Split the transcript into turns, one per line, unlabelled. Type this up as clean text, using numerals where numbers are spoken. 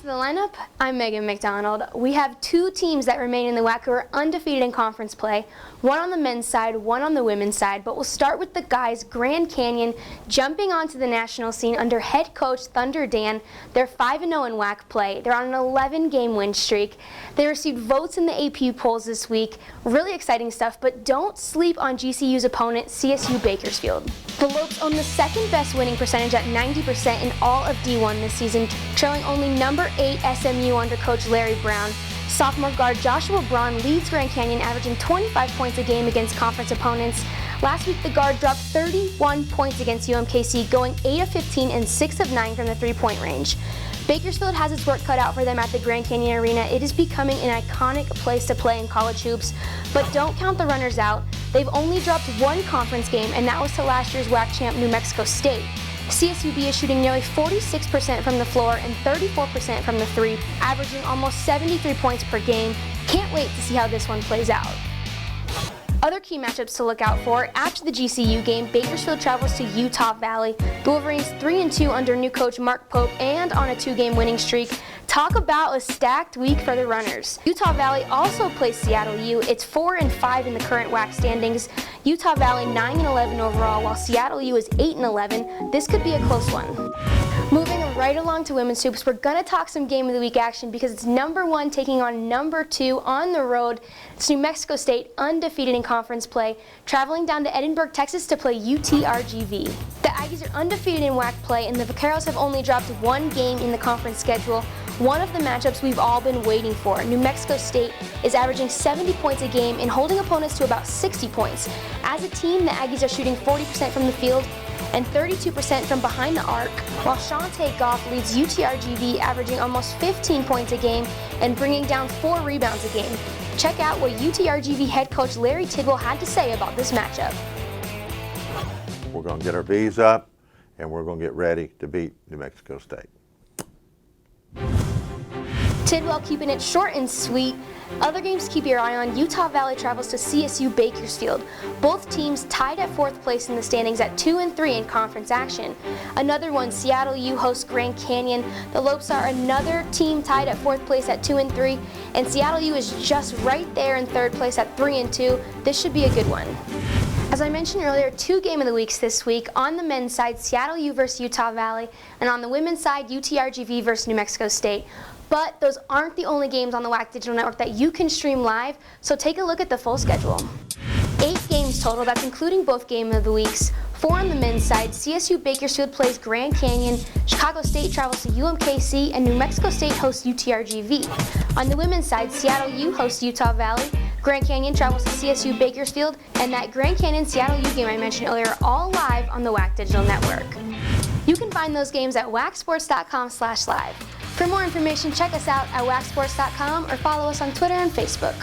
to the lineup. I'm Megan McDonald. We have two teams that remain in the WAC who are undefeated in conference play, one on the men's side, one on the women's side, but we'll start with the guys. Grand Canyon jumping onto the national scene under head coach Thunder Dan. They're 5-0 in WAC play. They're on an 11-game win streak. They received votes in the AP polls this week. Really exciting stuff, but don't sleep on GCU's opponent, CSU Bakersfield. The Lopes own the second best winning percentage at 90% in all of D1 this season, trailing only number 8 SMU under coach Larry Brown. Sophomore guard Joshua Braun leads Grand Canyon, averaging 25 points a game against conference opponents. Last week, the guard dropped 31 points against UMKC, going 8 of 15 and 6 of 9 from the three-point range. Bakersfield has its work cut out for them at the Grand Canyon Arena. It is becoming an iconic place to play in college hoops, but don't count the runners out. They've only dropped one conference game, and that was to last year's WAC champ New Mexico State. CSUB is shooting nearly 46% from the floor and 34% from the three, averaging almost 73 points per game. Can't wait to see how this one plays out. Other key matchups to look out for: after the GCU game, Bakersfield travels to Utah Valley. The Wolverines 3-2 under new coach Mark Pope and on a 2-game winning streak. Talk about a stacked week for the runners. Utah Valley also plays Seattle U. It's 4-5 in the current WAC standings. Utah Valley 9-11 overall, while Seattle U is 8-11. This could be a close one. Moving right along to women's hoops, we're going to talk some Game of the Week action because it's number 1 taking on number 2 on the road. It's New Mexico State, undefeated in conference play, traveling down to Edinburgh, Texas to play UT RGV. The Aggies are undefeated in WAC play, and the Vaqueros have only dropped one game in the conference schedule. One of the matchups we've all been waiting for. New Mexico State is averaging 70 points a game and holding opponents to about 60 points. As a team, the Aggies are shooting 40% from the field and 32% from behind the arc, while Shantae Goff leads UTRGV, averaging almost 15 points a game and bringing down 4 rebounds a game. Check out what UTRGV head coach Larry Tidwell had to say about this matchup.
We're going to get our V's up, and we're going to get ready to beat New Mexico State.
Tidwell keeping it short and sweet. Other games to keep your eye on: Utah Valley travels to CSU Bakersfield. Both teams tied at 4th place in the standings at 2-3 in conference action. Another one, Seattle U hosts Grand Canyon. The Lopes are another team tied at 4th place at 2-3, and Seattle U is just right there in 3rd place at 3-2. This should be a good one. As I mentioned earlier, 2 Game of the Weeks this week. On the men's side, Seattle U versus Utah Valley, and on the women's side, UTRGV versus New Mexico State. But those aren't the only games on the WAC Digital Network that you can stream live, so take a look at the full schedule. 8 games total, that's including both Game of the Weeks. 4 on the men's side, CSU Bakersfield plays Grand Canyon, Chicago State travels to UMKC, and New Mexico State hosts UTRGV. On the women's side, Seattle U hosts Utah Valley, Grand Canyon travels to CSU Bakersfield, and that Grand Canyon Seattle U game I mentioned earlier are all live on the WAC Digital Network. You can find those games at wacsports.com/live. For more information, check us out at wacsports.com or follow us on Twitter and Facebook.